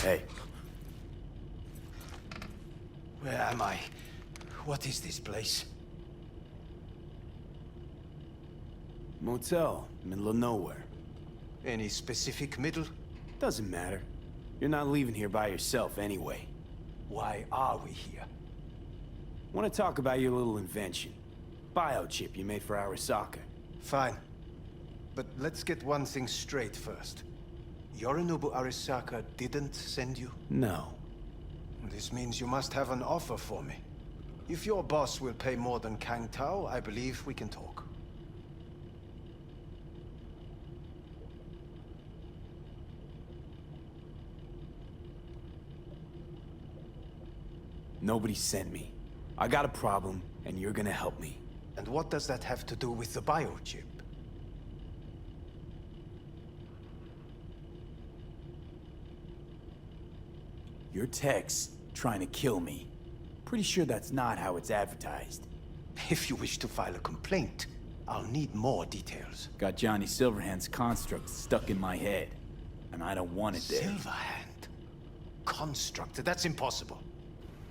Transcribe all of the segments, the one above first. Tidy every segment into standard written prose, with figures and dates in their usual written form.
Hey. Where am I? What is this place? Motel, middle of nowhere. Any specific middle? Doesn't matter. You're not leaving here by yourself anyway. Why are we here? Want to talk about your little invention. Biochip you made for Arasaka. Fine. But let's get one thing straight first. Yorinobu Arasaka didn't send you? No. This means you must have an offer for me. If your boss will pay more than Kang Tao, I believe we can talk. Nobody sent me. I got a problem, and you're gonna help me. And what does that have to do with the biochip? Your text trying to kill me. Pretty sure that's not how it's advertised. If you wish to file a complaint, I'll need more details. Got Johnny Silverhand's construct stuck in my head, and I don't want it there. Silverhand? Construct? That's impossible.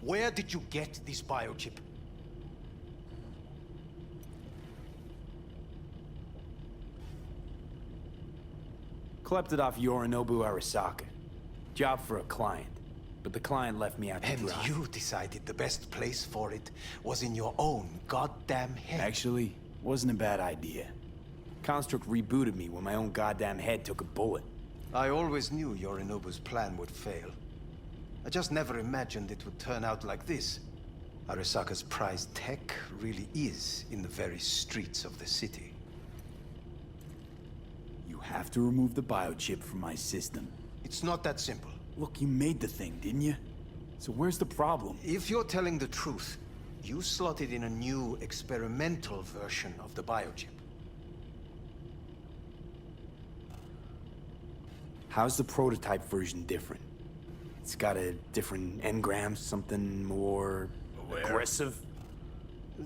Where did you get this biochip? Klept it off Yorinobu Arasaka. Job for a client. But the client left me out to And dry. you decided the best place for it was in your own goddamn head. Actually, wasn't a bad idea. Construct rebooted me when my own goddamn head took a bullet. I always knew Yorinobu's plan would fail. I just never imagined it would turn out like this. Arasaka's prized tech really is in the very streets of the city. You have to remove the biochip from my system. It's not that simple. Look, you made the thing, didn't you? So where's the problem? If you're telling the truth, you slotted in a new experimental version of the biochip. How's the prototype version different? It's got a different engram, something more aggressive?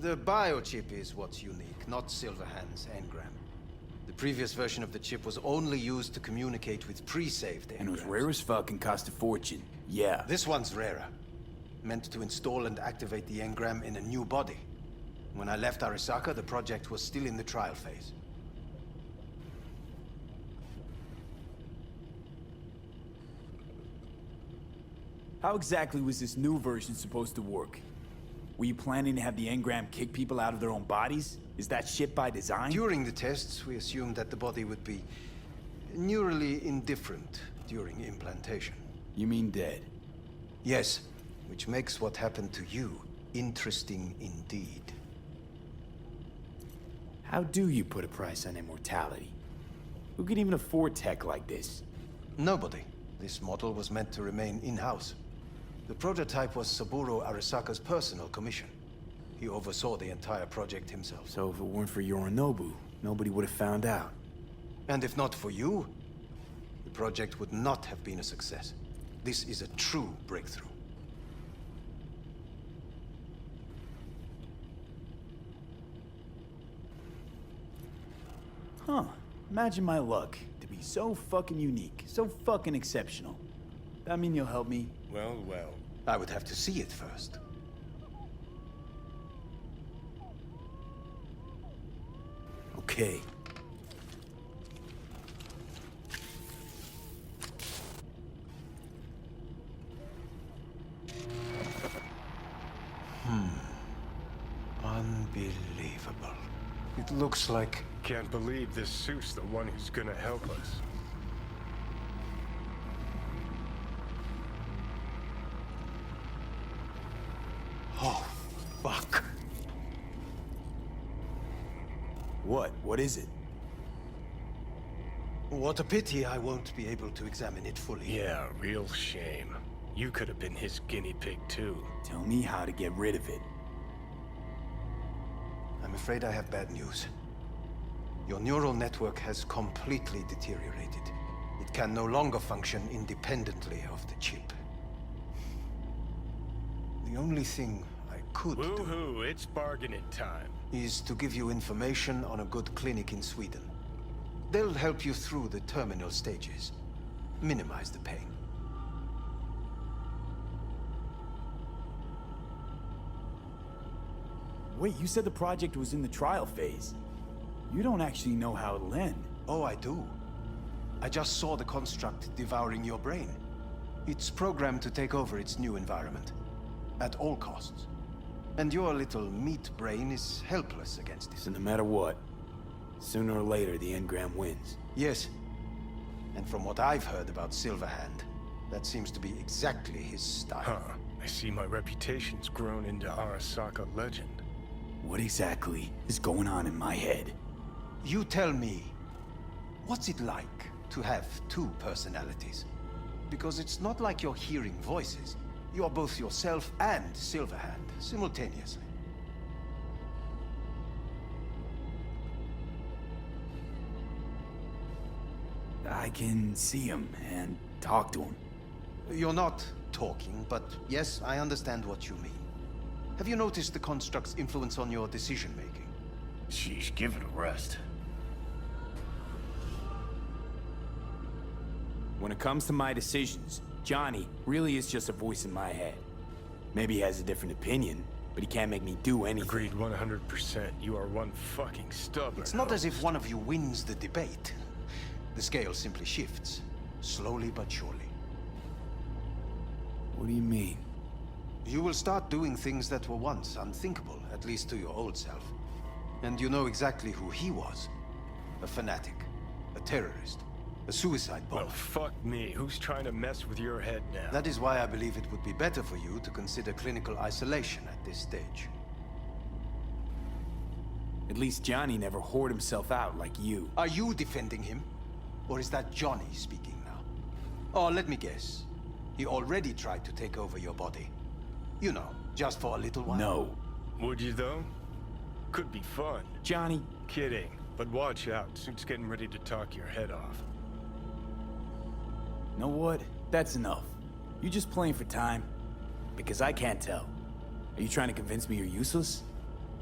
The biochip is what's unique, not Silverhand's engram. The previous version of the chip was only used to communicate with pre-saved engrams. And it was rare as fuck and cost a fortune. Yeah. This one's rarer. Meant to install and activate the engram in a new body. When I left Arasaka, the project was still in the trial phase. How exactly was this new version supposed to work? Were you planning to have the engram kick people out of their own bodies? Is that shit by design? During the tests, we assumed that the body would be neurally indifferent during implantation. You mean dead? Yes, which makes what happened to you interesting indeed. How do you put a price on immortality? Who can even afford tech like this? Nobody. This model was meant to remain in-house. The prototype was Saburo Arasaka's personal commission. He oversaw the entire project himself. So if it weren't for Yorinobu, nobody would have found out. And if not for you, the project would not have been a success. This is a true breakthrough. Huh. Imagine my luck to be so fucking unique, so fucking exceptional. That mean you'll help me? Well, well. I would have to see it first. Okay. Unbelievable. It looks like... Can't believe this suit's the one who's gonna help us. Oh, fuck. What? What is it? What a pity I won't be able to examine it fully. Yeah, real shame. You could have been his guinea pig too. Tell me how to get rid of it. I'm afraid I have bad news. Your neural network has completely deteriorated. It can no longer function independently of the chip. The only thing I could do Woo-hoo, it's bargaining time. is to give you information on a good clinic in Sweden. They'll help you through the terminal stages. Minimize the pain. Wait, you said the project was in the trial phase. You don't actually know how it'll end. Oh, I do. I just saw the construct devouring your brain. It's programmed to take over its new environment. At all costs. And your little meat brain is helpless against it. So no matter what, sooner or later the engram wins. Yes. And from what I've heard about Silverhand, that seems to be exactly his style. Huh. I see my reputation's grown into Arasaka legend. What exactly is going on in my head? You tell me, what's it like to have two personalities? Because it's not like you're hearing voices. You are both yourself and Silverhand, simultaneously. I can see him and talk to him. You're not talking, but yes, I understand what you mean. Have you noticed the construct's influence on your decision-making? Sheesh, give it a rest. When it comes to my decisions, Johnny really is just a voice in my head. Maybe he has a different opinion, but he can't make me do anything. Agreed 100%. You are one fucking stubborn. It's not as if one of you wins the debate. The scale simply shifts, slowly but surely. What do you mean? You will start doing things that were once unthinkable, at least to your old self. And you know exactly who he was. A fanatic, a terrorist, a suicide bomber. Well, fuck me. Who's trying to mess with your head now? That is why I believe it would be better for you to consider clinical isolation at this stage. At least Johnny never whored himself out like you. Are you defending him? Or is that Johnny speaking now? Oh, let me guess. He already tried to take over your body. You know, just for a little while. No. Would you, though? Could be fun. Johnny, Kidding. But watch out. Suit's getting ready to talk your head off. know what? That's enough. You just playing for time? Because I can't tell. Are you trying to convince me you're useless?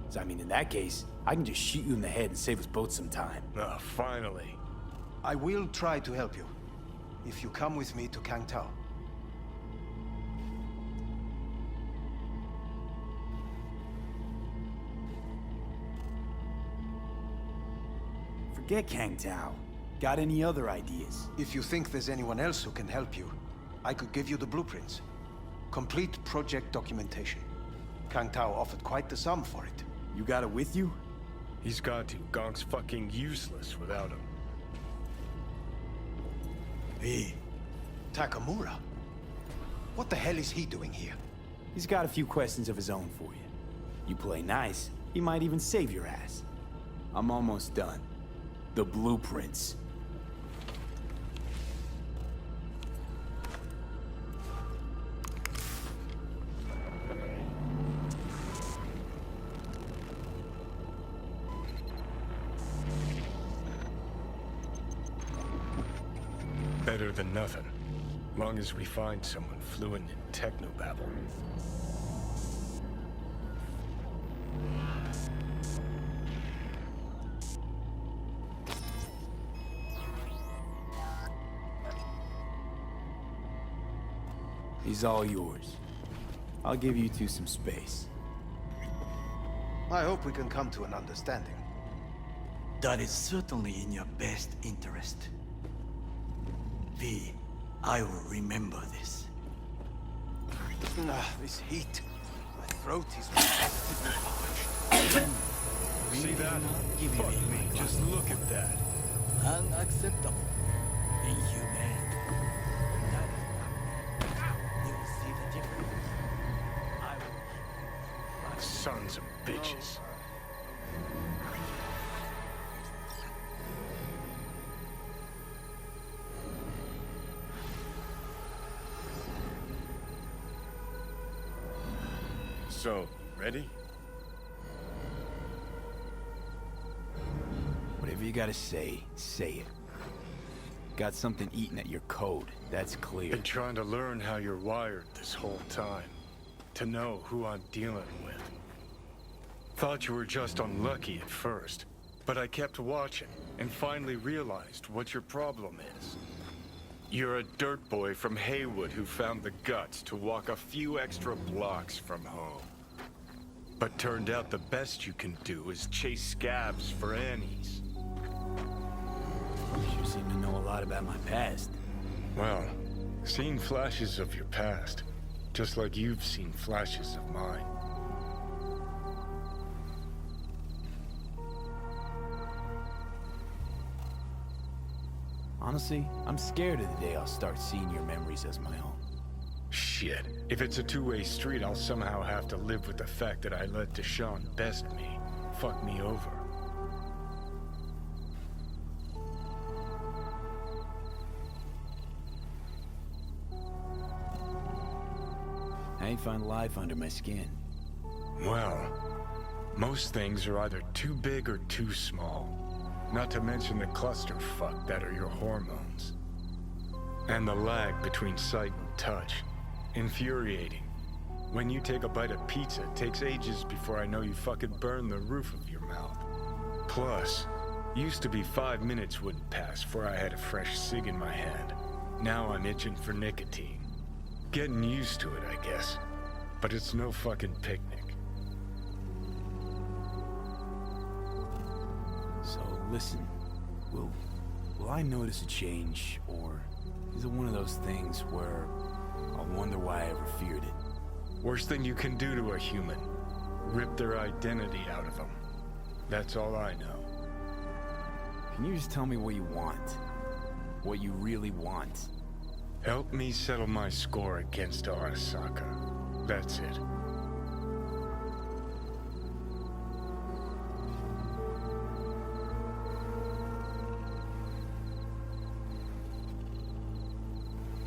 'Cause I mean, in that case, I can just shoot you in the head and save us both some time. Ah, finally. I will try to help you. If you come with me to Kangtao. Forget Kangtao. Got any other ideas? If you think there's anyone else who can help you, I could give you the blueprints. Complete project documentation. Kangtao offered quite the sum for it. You got it with you? He's got to. Gonk's fucking useless without him. Hey, Takamura? What the hell is he doing here? He's got a few questions of his own for you. You play nice, he might even save your ass. I'm almost done. The blueprints. Better than nothing. Long as we find someone fluent in technobabble. He's all yours. I'll give you two some space. I hope we can come to an understanding. That is certainly in your best interest. V, I will remember this. This heat. My throat is... See that? Fuck me. Just look at that. Unacceptable. Inhumane. That is not... You will see the difference. I will... Sons of bitches. So, ready? Whatever you gotta say, say it. Got something eating at your code, that's clear. Been trying to learn how you're wired this whole time. To know who I'm dealing with. Thought you were just unlucky at first, but I kept watching and finally realized what your problem is. You're a dirt boy from Haywood who found the guts to walk a few extra blocks from home. But turned out the best you can do is chase scabs for Annies. You seem to know a lot about my past. Well, seen flashes of your past, just like you've seen flashes of mine. Honestly, I'm scared of the day I'll start seeing your memories as my own. Shit. If it's a two-way street, I'll somehow have to live with the fact that I let Deshaun best me, fuck me over. I ain't find life under my skin. Well, most things are either too big or too small. Not to mention the clusterfuck that are your hormones. And the lag between sight and touch. Infuriating. When you take a bite of pizza, it takes ages before I know you fucking burn the roof of your mouth. Plus, used to be 5 minutes wouldn't pass before I had a fresh cig in my hand. Now I'm itching for nicotine. Getting used to it, I guess. But it's no fucking picnic. So listen, will I notice a change, or is it one of those things where I'll wonder why I ever feared it? Worst thing you can do to a human. Rip their identity out of them. That's all I know. Can you just tell me what you want? What you really want? Help me settle my score against Arasaka. That's it.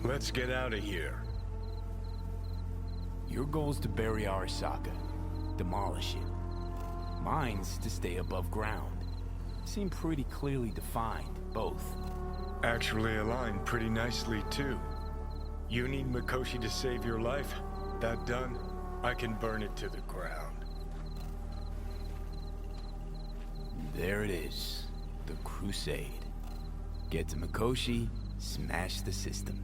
Let's get out of here. Your goal's to bury Arasaka. Demolish it. Mine's to stay above ground. Seem pretty clearly defined, both. Actually aligned pretty nicely, too. You need Mikoshi to save your life? That done, I can burn it to the ground. There it is. The Crusade. Get to Mikoshi, smash the system.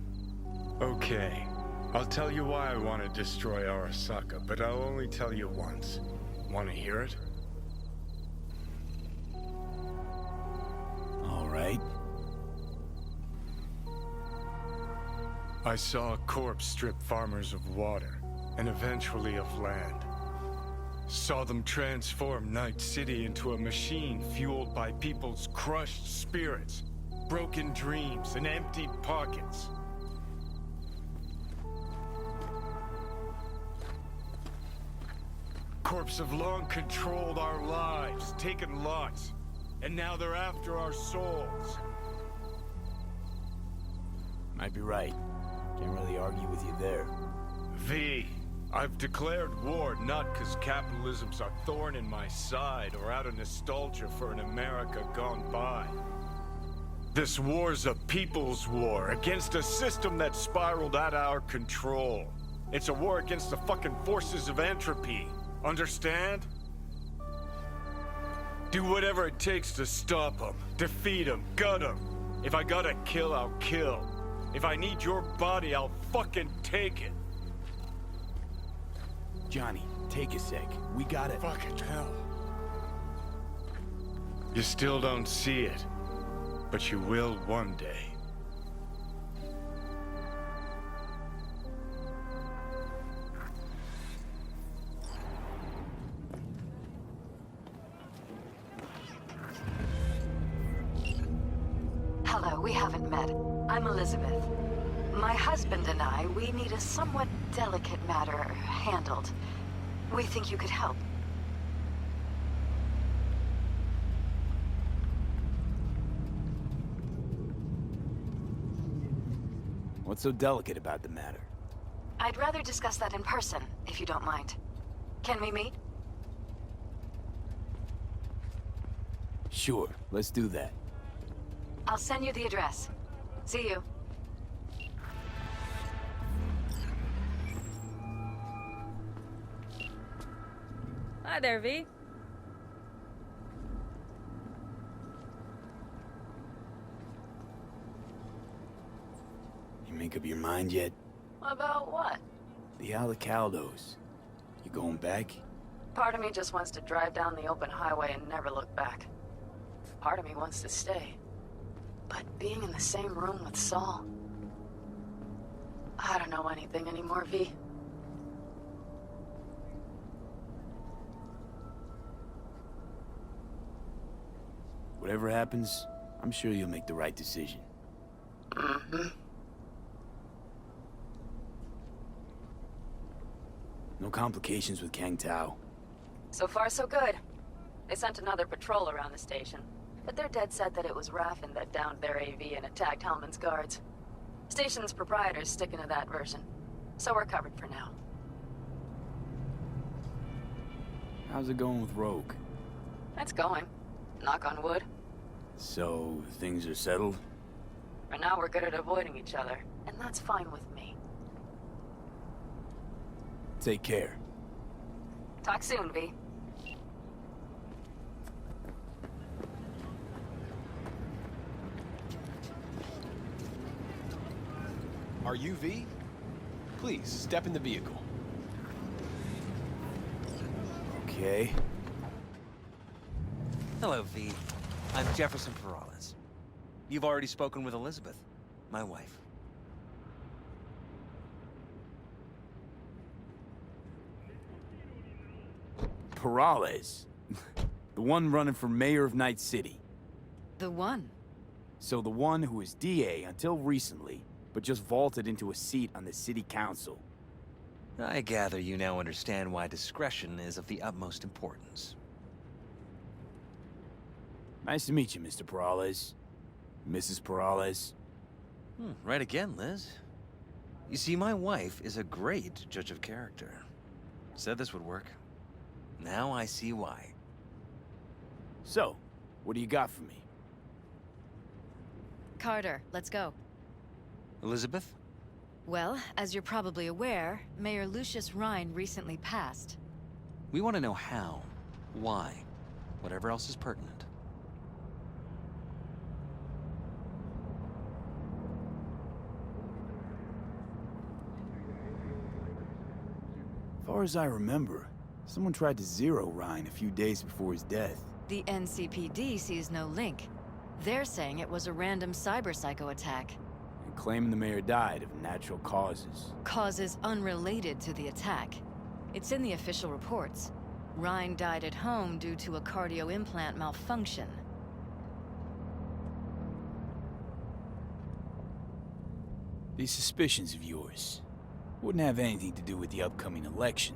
Okay. I'll tell you why I want to destroy Arasaka, but I'll only tell you once. Want to hear it? All right. I saw a corpse strip farmers of water, and eventually of land. Saw them transform Night City into a machine fueled by people's crushed spirits, broken dreams, and emptied pockets. Corps have long controlled our lives, taken lots, and now they're after our souls. Might be right. Can't really argue with you there. V, I've declared war not because capitalism's a thorn in my side or out of nostalgia for an America gone by. This war's a people's war against a system that spiraled out of our control. It's a war against the fucking forces of entropy. Understand? Do whatever it takes to stop them, defeat them, gut them. If I gotta kill, I'll kill. If I need your body, I'll fucking take it. Johnny, take a sec. We gotta... Fucking hell. You still don't see it, but you will one day. Hello, we haven't met. I'm Elizabeth. My husband and I, we need a somewhat delicate matter handled. We think you could help. What's so delicate about the matter? I'd rather discuss that in person, if you don't mind. Can we meet? Sure, let's do that. I'll send you the address. See you. Hi there, V. You make up your mind yet? About what? The Alacaldos. You going back? Part of me just wants to drive down the open highway and never look back. Part of me wants to stay. But being in the same room with Saul... I don't know anything anymore, V. Whatever happens, I'm sure you'll make the right decision. Mm-hmm. No complications with Kang Tao. So far, so good. They sent another patrol around the station, but they're dead set that it was Raffen that downed their AV and attacked Hellman's guards. Station's proprietor's sticking to that version, so we're covered for now. How's it going with Rogue? It's going. Knock on wood. So, things are settled? For now, we're good at avoiding each other, and that's fine with me. Take care. Talk soon, V. Are you V? Please, step in the vehicle. Okay. Hello, V. I'm Jefferson Perales. You've already spoken with Elizabeth, my wife. Perales. The one running for mayor of Night City. The one. So the one who was DA until recently, but just vaulted into a seat on the city council. I gather you now understand why discretion is of the utmost importance. Nice to meet you, Mr. Perales. Mrs. Perales. Right again, Liz. You see, my wife is a great judge of character. Said this would work. Now I see why. So, what do you got for me? Carter, let's go. Elizabeth? Well, as you're probably aware, Mayor Lucius Rhine recently passed. We want to know how, why, whatever else is pertinent. As far as I remember, someone tried to zero Ryan a few days before his death. The NCPD sees no link. They're saying it was a random cyber-psycho attack. And claiming the mayor died of natural causes. Causes unrelated to the attack. It's in the official reports. Rhine died at home due to a cardio implant malfunction. These suspicions of yours wouldn't have anything to do with the upcoming election,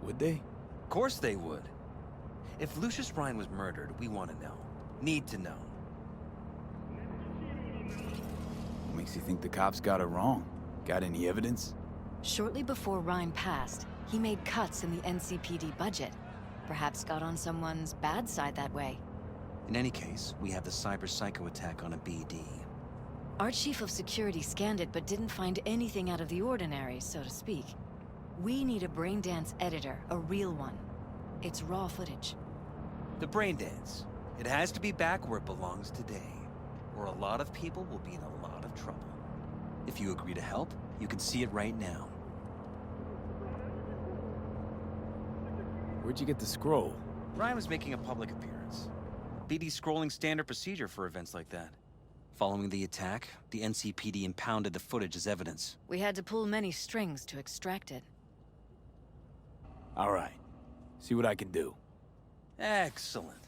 would they? Of course they would. If Lucius Rhine was murdered, we want to know. Need to know. What makes you think the cops got it wrong? Got any evidence? Shortly before Rhine passed, he made cuts in the NCPD budget. Perhaps got on someone's bad side that way. In any case, we have the cyber-psycho attack on a BD. Our chief of security scanned it but didn't find anything out of the ordinary, so to speak. We need a braindance editor, a real one. It's raw footage. The brain dance. It has to be back where it belongs today, or a lot of people will be in a lot of trouble. If you agree to help, you can see it right now. Where'd you get the scroll? Ryan was making a public appearance. BD scrolling standard procedure for events like that. Following the attack, the NCPD impounded the footage as evidence. We had to pull many strings to extract it. All right. See what I can do. Excellent.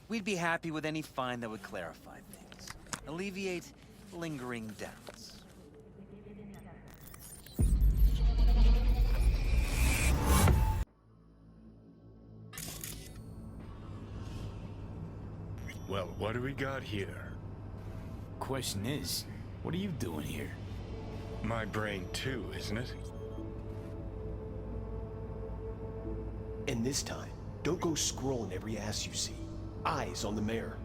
We'd be happy with any find that would clarify things. Alleviate lingering doubts. Well, what do we got here? Question is, what are you doing here? My brain too, isn't it? And this time, don't go scrolling every ass you see. Eyes on the mayor.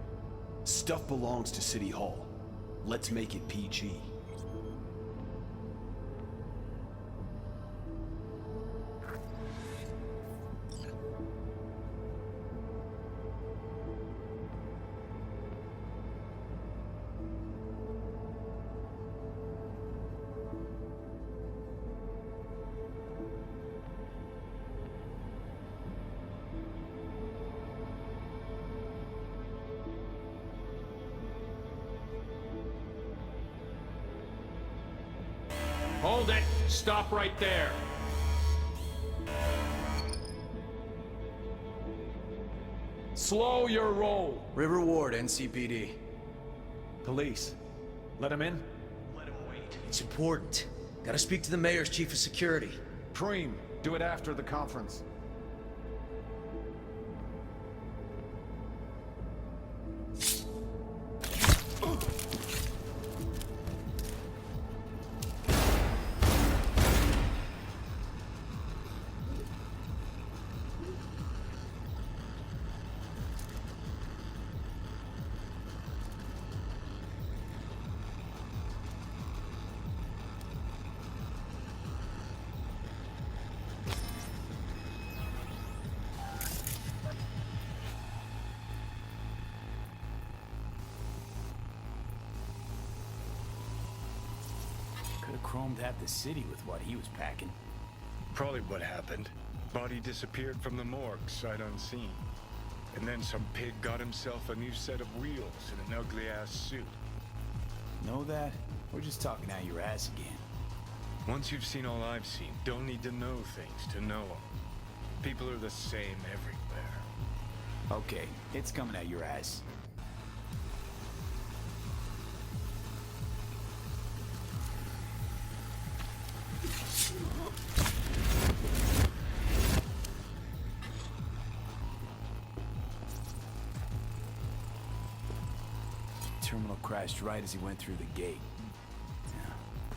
Stuff belongs to City Hall. Let's make it PG. Hold it! Stop right there! Slow your roll! River Ward, NCPD. Police. Let him in? Let him wait. It's important. Gotta speak to the mayor's chief of security. Preem, do it after the conference. Could have chromed half the city with what he was packing. Probably what happened. Body disappeared from the morgue, sight unseen. And then some pig got himself a new set of wheels and an ugly-ass suit. Know that? We're just talking out your ass again. Once you've seen all I've seen, don't need to know things to know them. People are the same everywhere. Okay, it's coming out your ass. Terminal crashed right as he went through the gate. Yeah,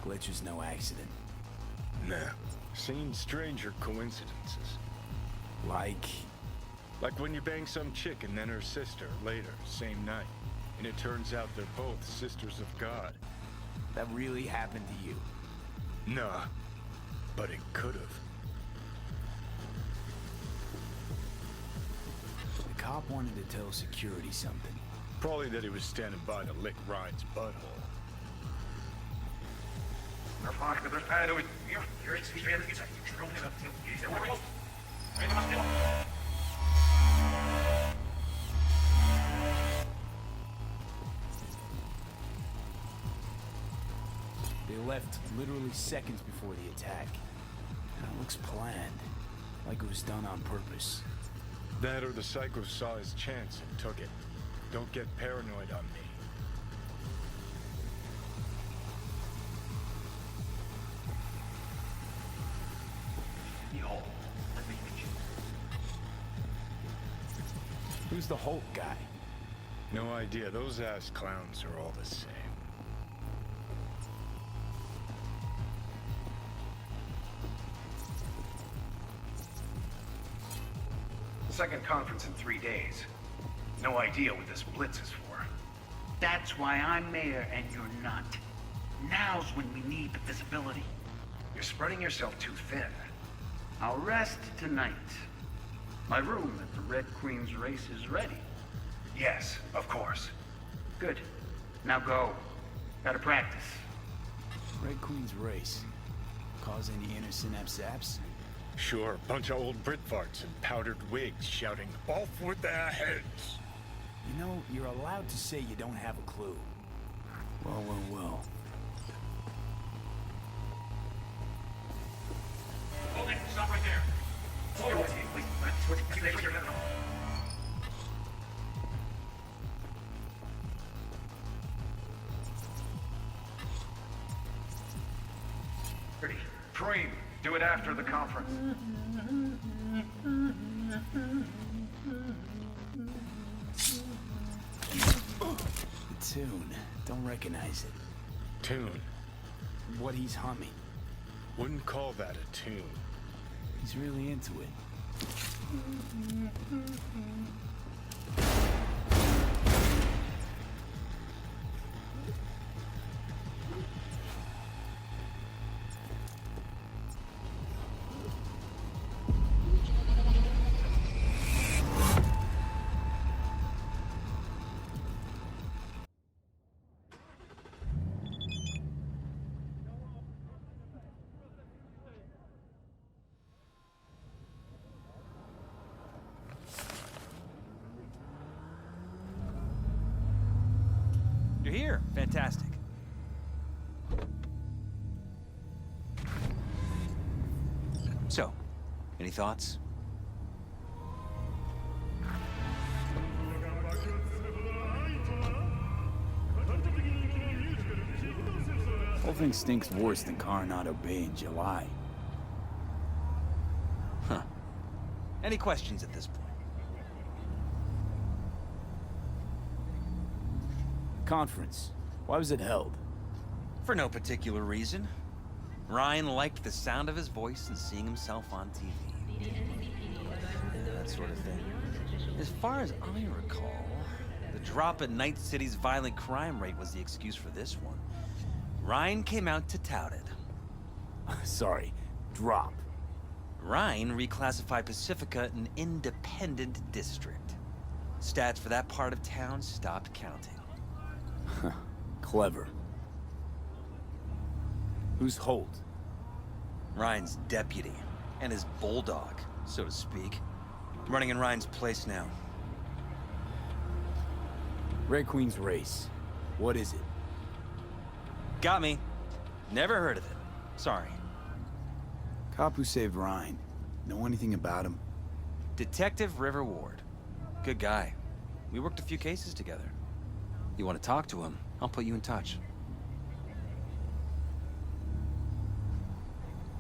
glitch was no accident. Nah. Seen stranger coincidences. Like... Like when you bang some chick and then her sister later, same night. And it turns out they're both sisters of God. that really happened to you? Nah, but it could've. The cop wanted to tell security something. Probably that he was standing by to lick Ryan's butthole. They left literally seconds before the attack. And it looks planned, like it was done on purpose. That or the psycho saw his chance and took it. Don't get paranoid on me. Who's the Hulk guy? No idea. Those ass clowns are all the same. Second conference in 3 days. No idea what this blitz is for. That's why I'm mayor and you're not. Now's when we need the visibility. You're spreading yourself too thin. I'll rest tonight. My room at the Red Queen's race is ready. Yes, of course. Good. Now go. Gotta practice. Red Queen's race. Cause any inner synapse zaps? Sure, bunch of old Brit farts in powdered wigs shouting, "Off with their heads!" You know, you're allowed to say you don't have a clue. Well. Hold it! Stop right there! Pretty. Preem, do it after the conference. The tune. Don't recognize it. Tune. What he's humming. Wouldn't call that a tune. He's really into it. You're here. Fantastic. Any thoughts? Whole thing stinks worse than Coronado Bay in July. Huh. Any questions at this point? Conference. Why was it held? For no particular reason. Ryan liked the sound of his voice and seeing himself on TV. That sort of thing. As far as I recall, the drop in Night City's violent crime rate was the excuse for this one. Ryan came out to tout it. Sorry, drop. Ryan reclassified Pacifica an independent district. Stats for that part of town stopped counting. Clever. Who's Holt? Ryan's deputy, and his bulldog, so to speak. Running in Ryan's place now. Red Queen's race. What is it? Got me. Never heard of it. Sorry. Cop who saved Ryan. Know anything about him? Detective River Ward. Good guy. We worked a few cases together. You want to talk to him, I'll put you in touch.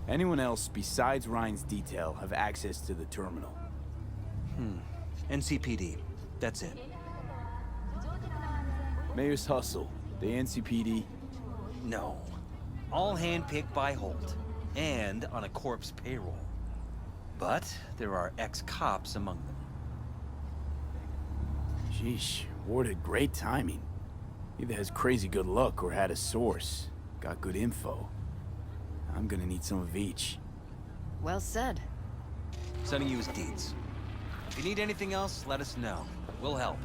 Anyone else besides Ryan's detail have access to the terminal? NCPD. That's it. Mayor's hustle. The NCPD? No. All handpicked by Holt. And on a corpse payroll. But there are ex-cops among them. Sheesh, Ward had great timing. Either has crazy good luck or had a source. Got good info. I'm gonna need some of each. Well said. Sending you his deeds. If you need anything else, let us know. We'll help.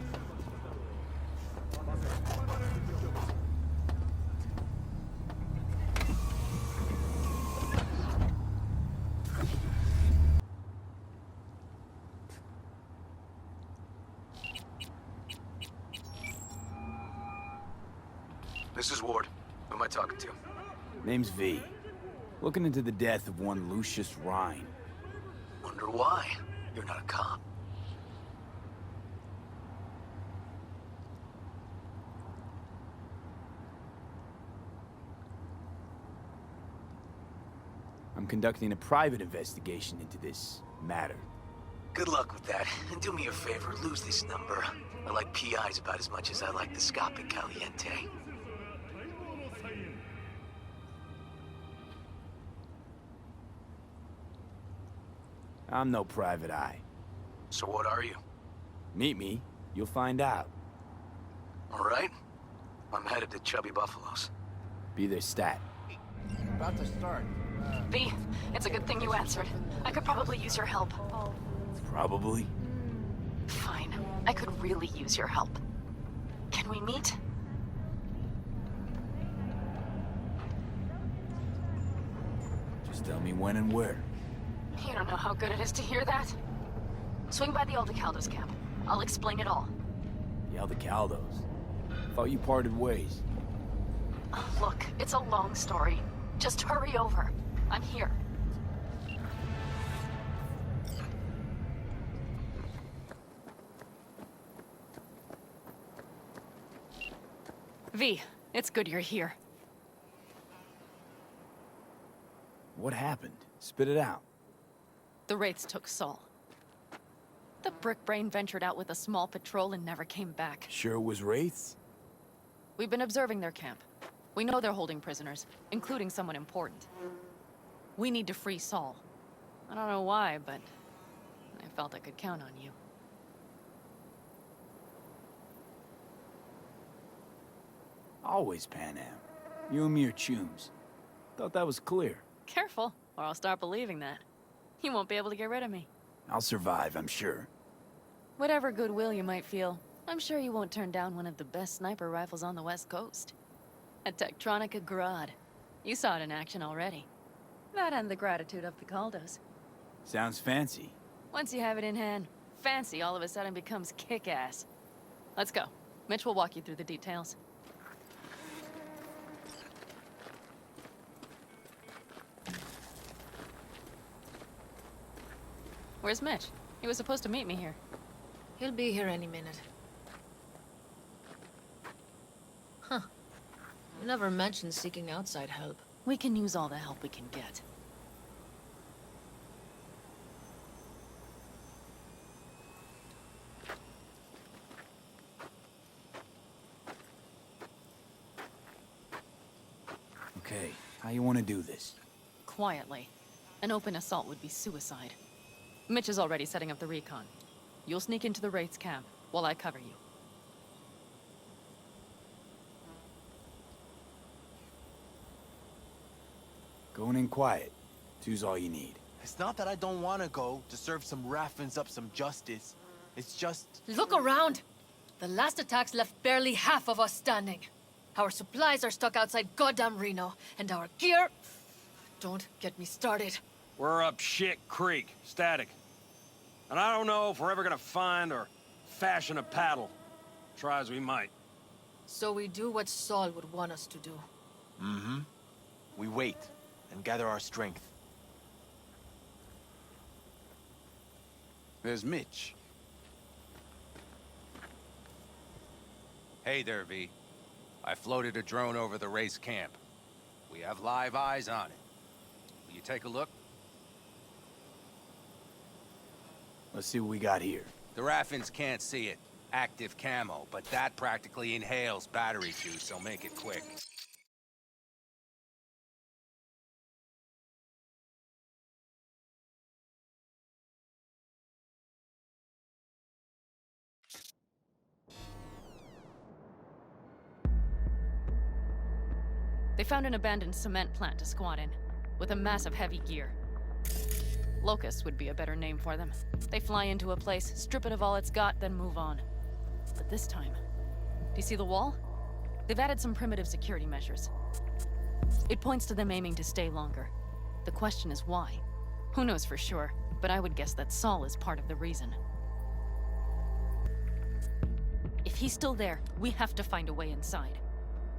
This is Ward. Who am I talking to? Name's V. Looking into the death of one Lucius Rhine. Wonder why. You're not a cop. I'm conducting a private investigation into this matter. Good luck with that. And do me a favor, lose this number. I like PIs about as much as I like the Scopic Caliente. I'm no private eye. So what are you? Meet me, you'll find out. All right. I'm headed to Chubby Buffaloes. Be their stat. About to start. V, it's a good thing you answered. I could probably use your help. Probably. Fine. I could really use your help. Can we meet? Just tell me when and where. You don't know how good it is to hear that. Swing by the Aldecaldos camp. I'll explain it all. The Aldecaldos. Thought you parted ways. Look, it's a long story. Just hurry over. I'm here. V, it's good you're here. What happened? Spit it out. The Wraiths took Saul. The Brickbrain ventured out with a small patrol and never came back. Sure it was Wraiths? We've been observing their camp. We know they're holding prisoners, including someone important. We need to free Saul. I don't know why, but I felt I could count on you. Always Pan Am. You and me are chums. Thought that was clear. Careful, or I'll start believing that. You won't be able to get rid of me. I'll survive, I'm sure. Whatever goodwill you might feel, I'm sure you won't turn down one of the best sniper rifles on the West Coast. A Tektronica Grad. You saw it in action already. That and the gratitude of the Caldos. Sounds fancy. Once you have it in hand, fancy all of a sudden becomes kick-ass. Let's go. Mitch will walk you through the details. Where's Mitch? He was supposed to meet me here. He'll be here any minute. Huh. You never mentioned seeking outside help. We can use all the help we can get. Okay, how you want to do this? Quietly. An open assault would be suicide. Mitch is already setting up the recon. You'll sneak into the Wraith's camp while I cover you. Going in quiet. Two's all you need. It's not that I don't want to go to serve some Raffins up some justice. It's just... Look around! The last attacks left barely half of us standing. Our supplies are stuck outside goddamn Reno, and our gear... Don't get me started. We're up shit creek, static. And I don't know if we're ever gonna find or fashion a paddle. Try as we might. So we do what Saul would want us to do. Mm-hmm. We wait and gather our strength. There's Mitch. Hey there, V. I floated a drone over the race camp. We have live eyes on it. Will you take a look? Let's see what we got here. The Raffins can't see it. Active camo, but that practically inhales battery juice, so make it quick. They found an abandoned cement plant to squat in, with a massive heavy gear. Locusts would be a better name for them. They fly into a place, strip it of all it's got, then move on. But this time... Do you see the wall? They've added some primitive security measures. It points to them aiming to stay longer. The question is why? Who knows for sure, but I would guess that Saul is part of the reason. If he's still there, we have to find a way inside.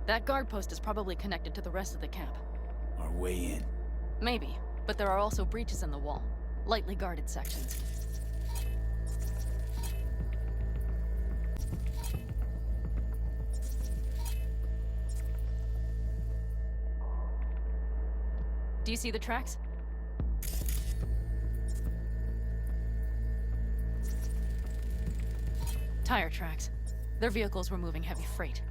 That guard post is probably connected to the rest of the camp. Our way in. Maybe, but there are also breaches in the wall. Lightly guarded sections. Do you see the tracks? Tire tracks. Their vehicles were moving heavy freight.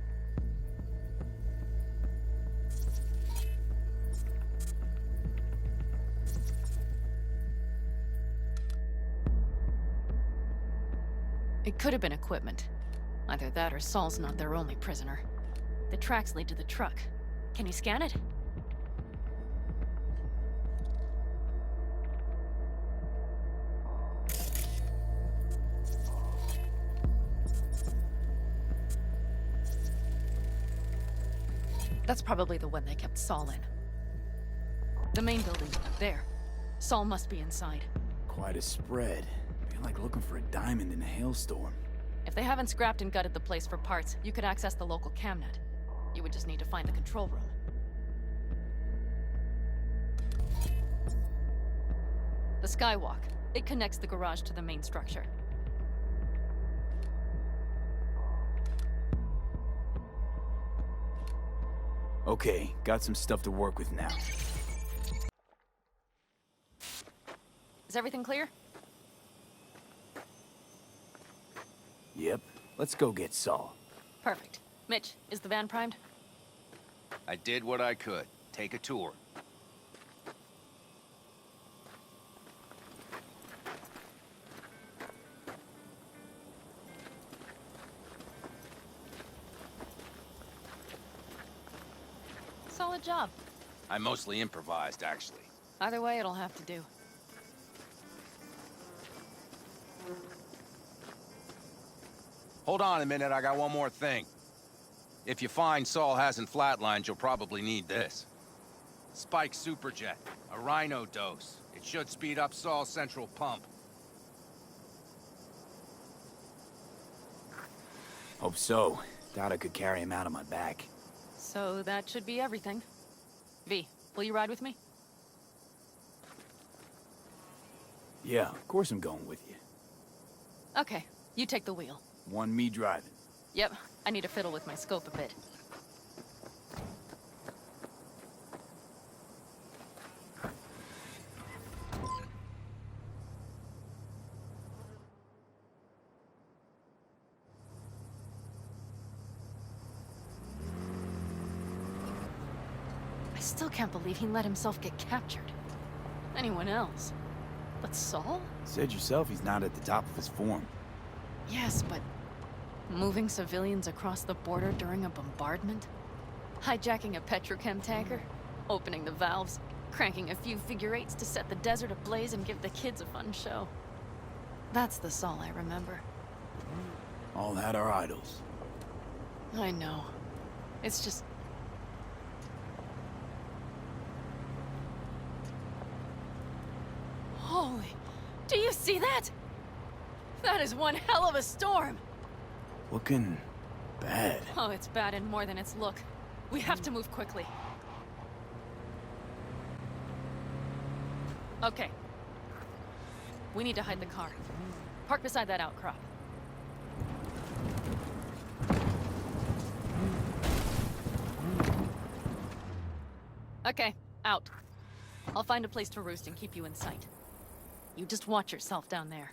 It could have been equipment. Either that or Saul's not their only prisoner. The tracks lead to the truck. Can you scan it? That's probably the one they kept Saul in. The main building, there. Saul must be inside. Quite a spread. You're like looking for a diamond in a hailstorm. If they haven't scrapped and gutted the place for parts, you could access the local camnet. You would just need to find the control room. The skywalk. It connects the garage to the main structure. Okay, got some stuff to work with now. Is everything clear? Yep. Let's go get Saul. Perfect. Mitch, is the van primed? I did what I could. Take a tour. Solid job. I mostly improvised, actually. Either way, it'll have to do. Hold on a minute, I got one more thing. If you find Saul hasn't flatlined, you'll probably need this. Spike Superjet, a Rhino dose. It should speed up Saul's central pump. Hope so. Doubt I could carry him out on my back. So that should be everything. V, will you ride with me? Yeah, of course I'm going with you. Okay, you take the wheel. One me driving. Yep, I need to fiddle with my scope a bit. I still can't believe he let himself get captured. Anyone else? But Saul? Said yourself he's not at the top of his form. Yes, but moving civilians across the border during a bombardment? Hijacking a petrochem tanker? Opening the valves? Cranking a few figure eights to set the desert ablaze and give the kids a fun show? That's the Saul I remember. All had our idols. I know. It's just... Holy... Do you see that? That is one hell of a storm! Looking bad. Oh, it's bad and more than its look. We have to move quickly. Okay. We need to hide the car. Park beside that outcrop. Okay, out. I'll find a place to roost and keep you in sight. You just watch yourself down there.